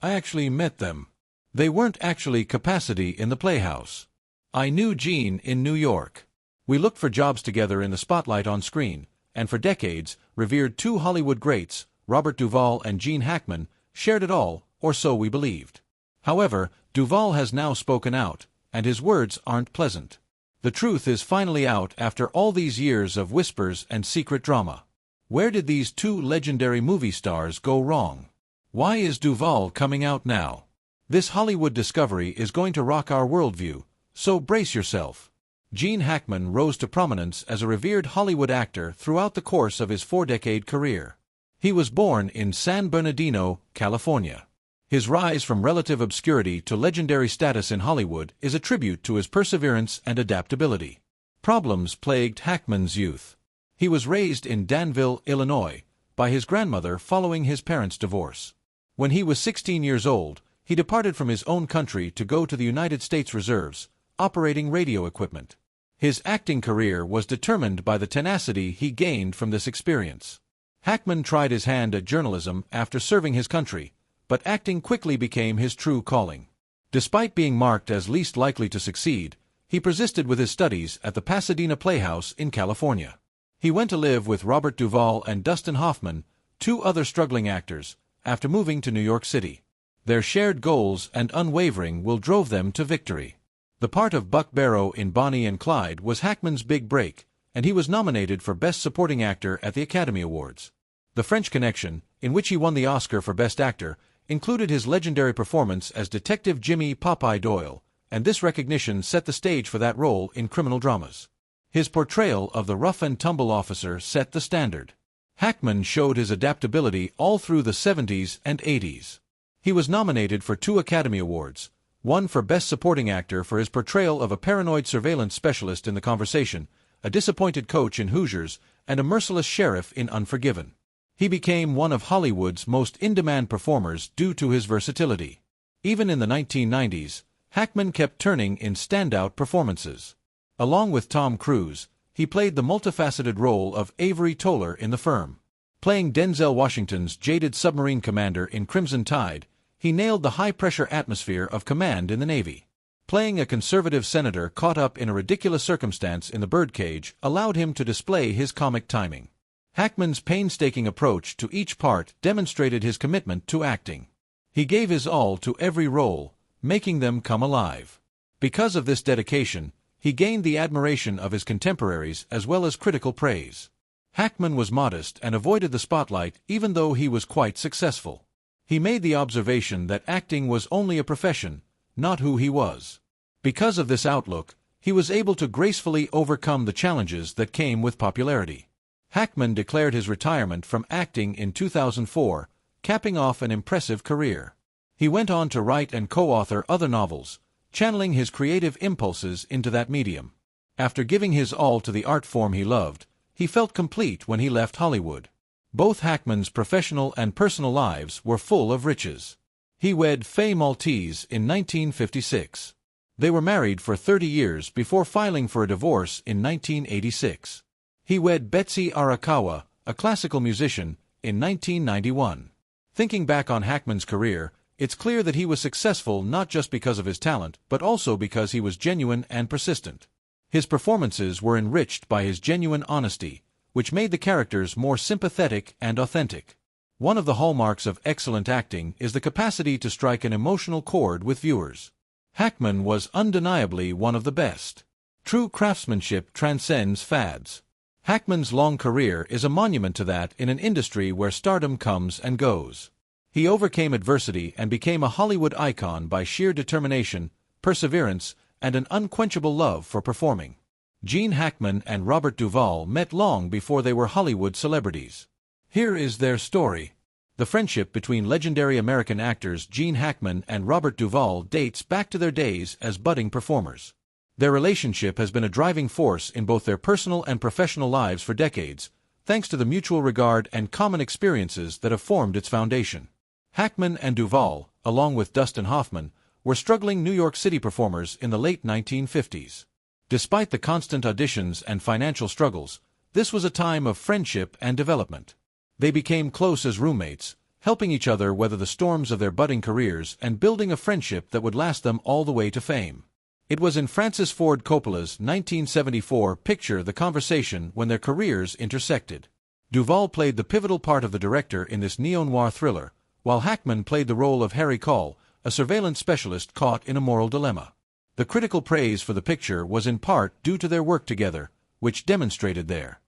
I actually met them. They weren't actually capacity in the playhouse. I knew Gene in New York. We looked for jobs together in the spotlight on screen, and for decades, revered two Hollywood greats, Robert Duvall and Gene Hackman, shared it all, or so we believed. However, Duvall has now spoken out, and his words aren't pleasant. The truth is finally out after all these years of whispers and secret drama. Where did these two legendary movie stars go wrong? Why is Duvall coming out now? This Hollywood discovery is going to rock our worldview, so brace yourself. Gene Hackman rose to prominence as a revered Hollywood actor throughout the course of his 4-decade career. He was born in San Bernardino, California. His rise from relative obscurity to legendary status in Hollywood is a tribute to his perseverance and adaptability. Problems plagued Hackman's youth. He was raised in Danville, Illinois, by his grandmother following his parents' divorce. When he was 16 years old, he departed from his own country to go to the United States Reserves, operating radio equipment. His acting career was determined by the tenacity he gained from this experience. Hackman tried his hand at journalism after serving his country, but acting quickly became his true calling. Despite being marked as least likely to succeed, he persisted with his studies at the Pasadena Playhouse in California. He went to live with Robert Duvall and Dustin Hoffman, two other struggling actors, after moving to New York City. Their shared goals and unwavering will drove them to victory. The part of Buck Barrow in Bonnie and Clyde was Hackman's big break, and he was nominated for Best Supporting Actor at the Academy Awards. The French Connection, in which he won the Oscar for Best Actor, included his legendary performance as Detective Jimmy Popeye Doyle, and this recognition set the stage for that role in criminal dramas. His portrayal of the rough-and-tumble officer set the standard. Hackman showed his adaptability all through the 70s and 80s. He was nominated for 2 Academy Awards, one for Best Supporting Actor for his portrayal of a paranoid surveillance specialist in The Conversation, a disappointed coach in Hoosiers, and a merciless sheriff in Unforgiven. He became one of Hollywood's most in-demand performers due to his versatility. Even in the 1990s, Hackman kept turning in standout performances. Along with Tom Cruise, he played the multifaceted role of Avery Toller in The Firm. Playing Denzel Washington's jaded submarine commander in Crimson Tide, he nailed the high-pressure atmosphere of command in the Navy. Playing a conservative senator caught up in a ridiculous circumstance in The Birdcage allowed him to display his comic timing. Hackman's painstaking approach to each part demonstrated his commitment to acting. He gave his all to every role, making them come alive. Because of this dedication, he gained the admiration of his contemporaries as well as critical praise. Hackman was modest and avoided the spotlight even though he was quite successful. He made the observation that acting was only a profession, not who he was. Because of this outlook, he was able to gracefully overcome the challenges that came with popularity. Hackman declared his retirement from acting in 2004, capping off an impressive career. He went on to write and co-author other novels, channeling his creative impulses into that medium. After giving his all to the art form he loved, he felt complete when he left Hollywood. Both Hackman's professional and personal lives were full of riches. He wed Faye Maltese in 1956. They were married for 30 years before filing for a divorce in 1986. He wed Betsy Arakawa, a classical musician, in 1991. Thinking back on Hackman's career, it's clear that he was successful not just because of his talent, but also because he was genuine and persistent. His performances were enriched by his genuine honesty, which made the characters more sympathetic and authentic. One of the hallmarks of excellent acting is the capacity to strike an emotional chord with viewers. Hackman was undeniably one of the best. True craftsmanship transcends fads. Hackman's long career is a monument to that in an industry where stardom comes and goes. He overcame adversity and became a Hollywood icon by sheer determination, perseverance, and an unquenchable love for performing. Gene Hackman and Robert Duvall met long before they were Hollywood celebrities. Here is their story. The friendship between legendary American actors Gene Hackman and Robert Duvall dates back to their days as budding performers. Their relationship has been a driving force in both their personal and professional lives for decades, thanks to the mutual regard and common experiences that have formed its foundation. Hackman and Duvall, along with Dustin Hoffman, were struggling New York City performers in the late 1950s. Despite the constant auditions and financial struggles, this was a time of friendship and development. They became close as roommates, helping each other weather the storms of their budding careers and building a friendship that would last them all the way to fame. It was in Francis Ford Coppola's 1974 picture The Conversation when their careers intersected. Duvall played the pivotal part of the director in this neo-noir thriller, while Hackman played the role of Harry Call, a surveillance specialist caught in a moral dilemma. The critical praise for the picture was in part due to their work together, which demonstrated their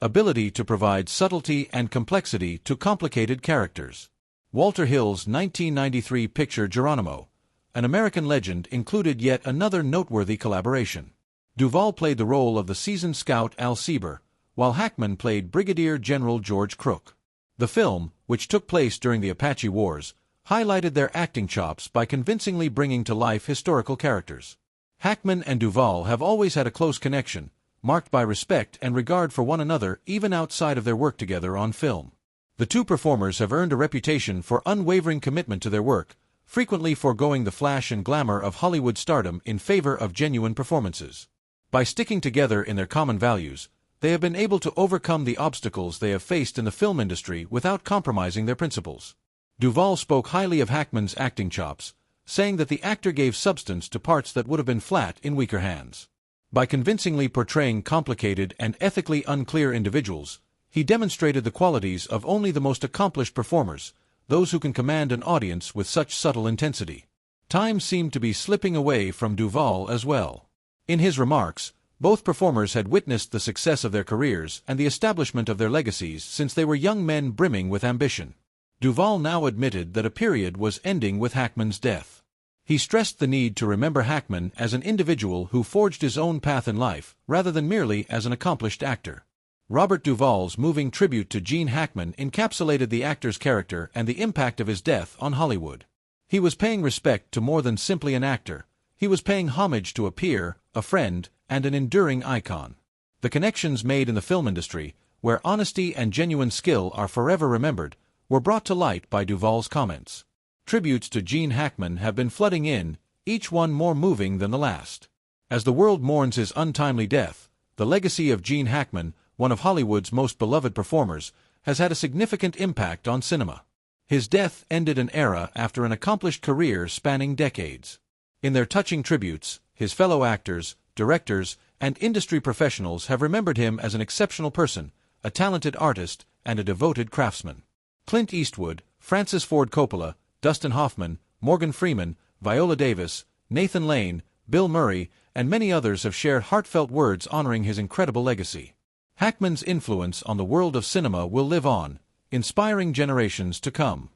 ability to provide subtlety and complexity to complicated characters. Walter Hill's 1993 picture Geronimo, an American legend, included yet another noteworthy collaboration. Duvall played the role of the seasoned scout Al Sieber, while Hackman played Brigadier General George Crook. The film, which took place during the Apache Wars, highlighted their acting chops by convincingly bringing to life historical characters. Hackman and Duvall have always had a close connection, marked by respect and regard for one another even outside of their work together on film. The two performers have earned a reputation for unwavering commitment to their work, frequently foregoing the flash and glamour of Hollywood stardom in favor of genuine performances. By sticking together in their common values, they have been able to overcome the obstacles they have faced in the film industry without compromising their principles. Duvall spoke highly of Hackman's acting chops, saying that the actor gave substance to parts that would have been flat in weaker hands. By convincingly portraying complicated and ethically unclear individuals, he demonstrated the qualities of only the most accomplished performers, those who can command an audience with such subtle intensity. Time seemed to be slipping away from Duvall as well. In his remarks, both performers had witnessed the success of their careers and the establishment of their legacies since they were young men brimming with ambition. Duvall now admitted that a period was ending with Hackman's death. He stressed the need to remember Hackman as an individual who forged his own path in life, rather than merely as an accomplished actor. Robert Duvall's moving tribute to Gene Hackman encapsulated the actor's character and the impact of his death on Hollywood. He was paying respect to more than simply an actor. He was paying homage to a peer, a friend, and an enduring icon. The connections made in the film industry, where honesty and genuine skill are forever remembered, were brought to light by Duvall's comments. Tributes to Gene Hackman have been flooding in, each one more moving than the last. As the world mourns his untimely death, the legacy of Gene Hackman, one of Hollywood's most beloved performers, has had a significant impact on cinema. His death ended an era after an accomplished career spanning decades. In their touching tributes, his fellow actors, directors, and industry professionals have remembered him as an exceptional person, a talented artist, and a devoted craftsman. Clint Eastwood, Francis Ford Coppola, Dustin Hoffman, Morgan Freeman, Viola Davis, Nathan Lane, Bill Murray, and many others have shared heartfelt words honoring his incredible legacy. Hackman's influence on the world of cinema will live on, inspiring generations to come.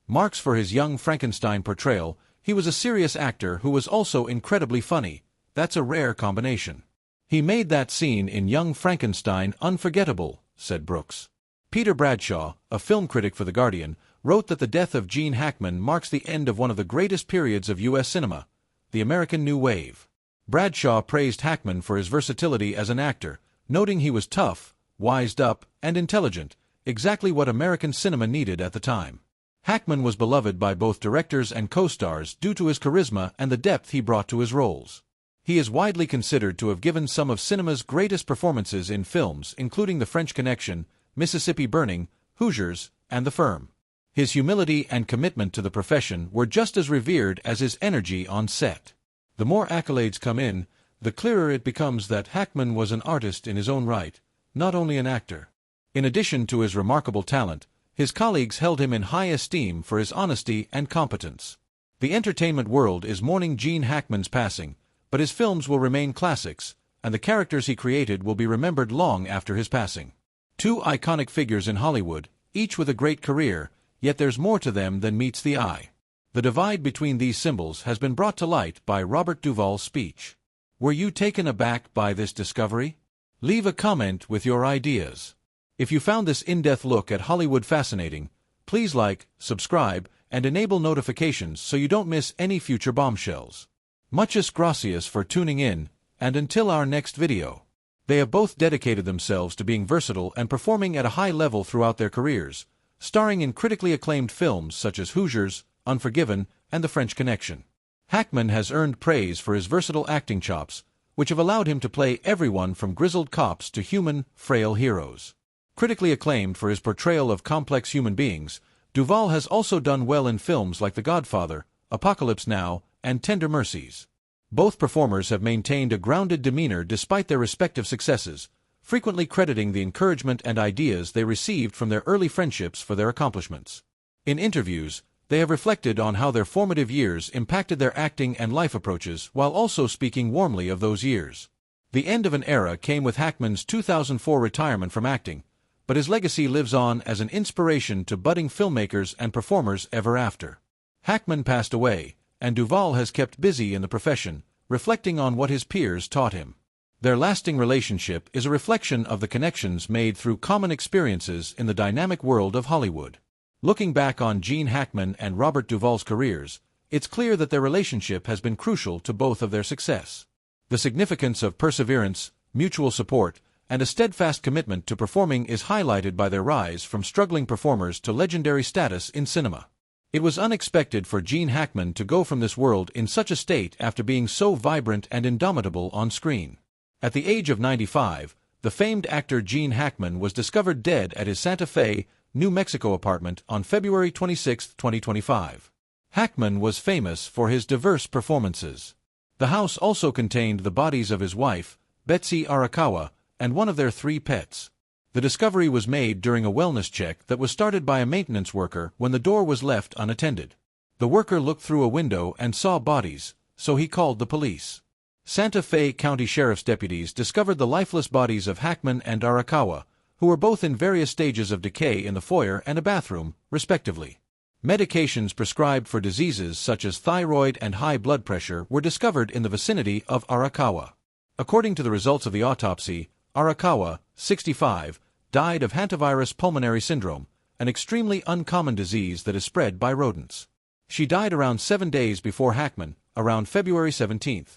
Marks for his young Frankenstein portrayal, he was a serious actor who was also incredibly funny. That's a rare combination. He made that scene in Young Frankenstein unforgettable, said Brooks. Peter Bradshaw, a film critic for The Guardian, wrote that the death of Gene Hackman marks the end of one of the greatest periods of U.S. cinema, the American New Wave. Bradshaw praised Hackman for his versatility as an actor, noting he was tough, wised up, and intelligent, exactly what American cinema needed at the time. Hackman was beloved by both directors and co-stars due to his charisma and the depth he brought to his roles. He is widely considered to have given some of cinema's greatest performances in films, including The French Connection, Mississippi Burning, Hoosiers, and The Firm. His humility and commitment to the profession were just as revered as his energy on set. The more accolades come in, the clearer it becomes that Hackman was an artist in his own right, not only an actor. In addition to his remarkable talent, his colleagues held him in high esteem for his honesty and competence. The entertainment world is mourning Gene Hackman's passing, but his films will remain classics, and the characters he created will be remembered long after his passing. Two iconic figures in Hollywood, each with a great career, yet there's more to them than meets the eye. The divide between these symbols has been brought to light by Robert Duvall's speech. Were you taken aback by this discovery? Leave a comment with your ideas. If you found this in-depth look at Hollywood fascinating, please like, subscribe, and enable notifications so you don't miss any future bombshells. Muchas gracias for tuning in, and until our next video. They have both dedicated themselves to being versatile and performing at a high level throughout their careers, starring in critically acclaimed films such as Hoosiers, Unforgiven, and The French Connection. Hackman has earned praise for his versatile acting chops, which have allowed him to play everyone from grizzled cops to human, frail heroes. Critically acclaimed for his portrayal of complex human beings, Duvall has also done well in films like The Godfather, Apocalypse Now, and Tender Mercies. Both performers have maintained a grounded demeanor despite their respective successes, frequently crediting the encouragement and ideas they received from their early friendships for their accomplishments. In interviews, they have reflected on how their formative years impacted their acting and life approaches while also speaking warmly of those years. The end of an era came with Hackman's 2004 retirement from acting, but his legacy lives on as an inspiration to budding filmmakers and performers ever after. Hackman passed away, and Duvall has kept busy in the profession, reflecting on what his peers taught him. Their lasting relationship is a reflection of the connections made through common experiences in the dynamic world of Hollywood. Looking back on Gene Hackman and Robert Duvall's careers, it's clear that their relationship has been crucial to both of their success. The significance of perseverance, mutual support, and a steadfast commitment to performing is highlighted by their rise from struggling performers to legendary status in cinema. It was unexpected for Gene Hackman to go from this world in such a state after being so vibrant and indomitable on screen. At the age of 95, the famed actor Gene Hackman was discovered dead at his Santa Fe, New Mexico apartment on February 26, 2025. Hackman was famous for his diverse performances. The house also contained the bodies of his wife, Betsy Arakawa, and one of their 3 pets. The discovery was made during a wellness check that was started by a maintenance worker when the door was left unattended. The worker looked through a window and saw bodies, so he called the police. Santa Fe County Sheriff's deputies discovered the lifeless bodies of Hackman and Arakawa, who were both in various stages of decay in the foyer and a bathroom, respectively. Medications prescribed for diseases such as thyroid and high blood pressure were discovered in the vicinity of Arakawa. According to the results of the autopsy, Arakawa, 65, died of hantavirus pulmonary syndrome, an extremely uncommon disease that is spread by rodents. She died around 7 days before Hackman, around February 17.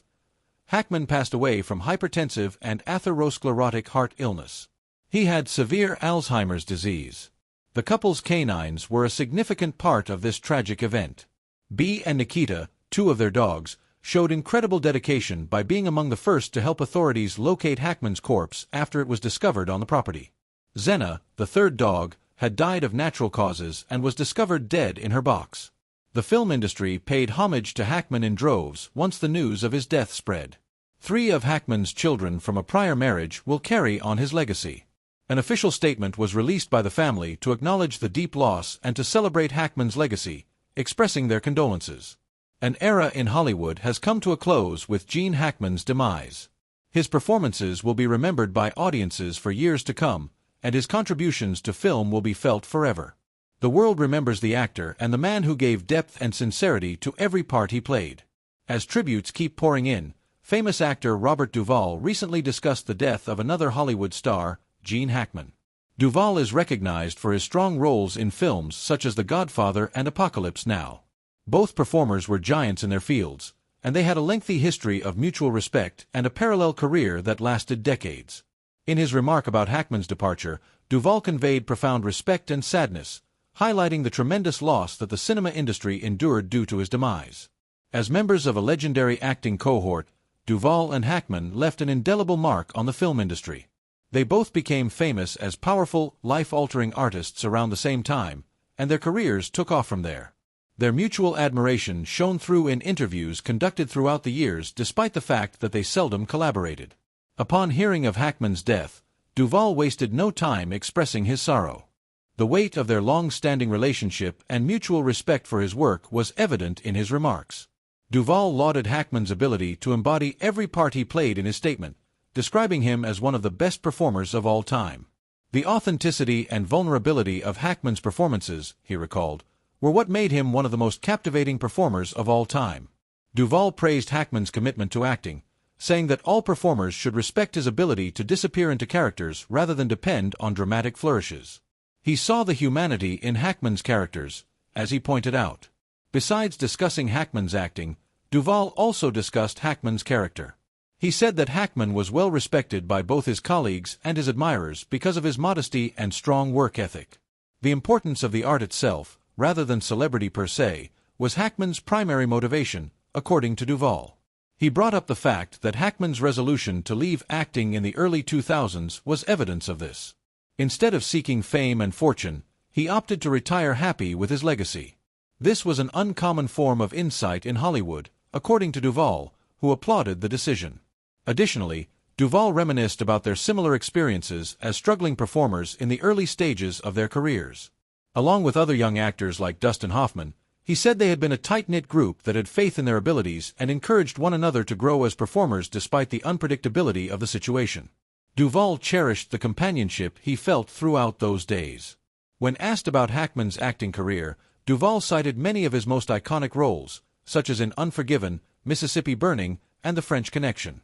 Hackman passed away from hypertensive and atherosclerotic heart illness. He had severe Alzheimer's disease. The couple's canines were a significant part of this tragic event. Bee and Nikita, 2 of their dogs, showed incredible dedication by being among the first to help authorities locate Hackman's corpse after it was discovered on the property. Xena, the 3rd dog, had died of natural causes and was discovered dead in her box. The film industry paid homage to Hackman in droves once the news of his death spread. 3 of Hackman's children from a prior marriage will carry on his legacy. An official statement was released by the family to acknowledge the deep loss and to celebrate Hackman's legacy, expressing their condolences. An era in Hollywood has come to a close with Gene Hackman's demise. His performances will be remembered by audiences for years to come, and his contributions to film will be felt forever. The world remembers the actor and the man who gave depth and sincerity to every part he played. As tributes keep pouring in, famous actor Robert Duvall recently discussed the death of another Hollywood star, Gene Hackman. Duvall is recognized for his strong roles in films such as The Godfather and Apocalypse Now. Both performers were giants in their fields, and they had a lengthy history of mutual respect and a parallel career that lasted decades. In his remark about Hackman's departure, Duvall conveyed profound respect and sadness, highlighting the tremendous loss that the cinema industry endured due to his demise. As members of a legendary acting cohort, Duvall and Hackman left an indelible mark on the film industry. They both became famous as powerful, life-altering artists around the same time, and their careers took off from there. Their mutual admiration shone through in interviews conducted throughout the years despite the fact that they seldom collaborated. Upon hearing of Hackman's death, Duvall wasted no time expressing his sorrow. The weight of their long-standing relationship and mutual respect for his work was evident in his remarks. Duvall lauded Hackman's ability to embody every part he played in his statement, describing him as one of the best performers of all time. The authenticity and vulnerability of Hackman's performances, he recalled, were what made him one of the most captivating performers of all time. Duvall praised Hackman's commitment to acting, saying that all performers should respect his ability to disappear into characters rather than depend on dramatic flourishes. He saw the humanity in Hackman's characters, as he pointed out. Besides discussing Hackman's acting, Duvall also discussed Hackman's character. He said that Hackman was well respected by both his colleagues and his admirers because of his modesty and strong work ethic. The importance of the art itself, rather than celebrity per se, was Hackman's primary motivation, according to Duvall. He brought up the fact that Hackman's resolution to leave acting in the early 2000s was evidence of this. Instead of seeking fame and fortune, He opted to retire happy with his legacy. This was an uncommon form of insight in Hollywood, according to Duvall, who applauded the decision. Additionally, Duvall reminisced about their similar experiences as struggling performers in the early stages of their careers. Along with other young actors like Dustin Hoffman, he said they had been a tight-knit group that had faith in their abilities and encouraged one another to grow as performers despite the unpredictability of the situation. Duvall cherished the companionship he felt throughout those days. When asked about Hackman's acting career, Duvall cited many of his most iconic roles, such as in Unforgiven, Mississippi Burning, and The French Connection.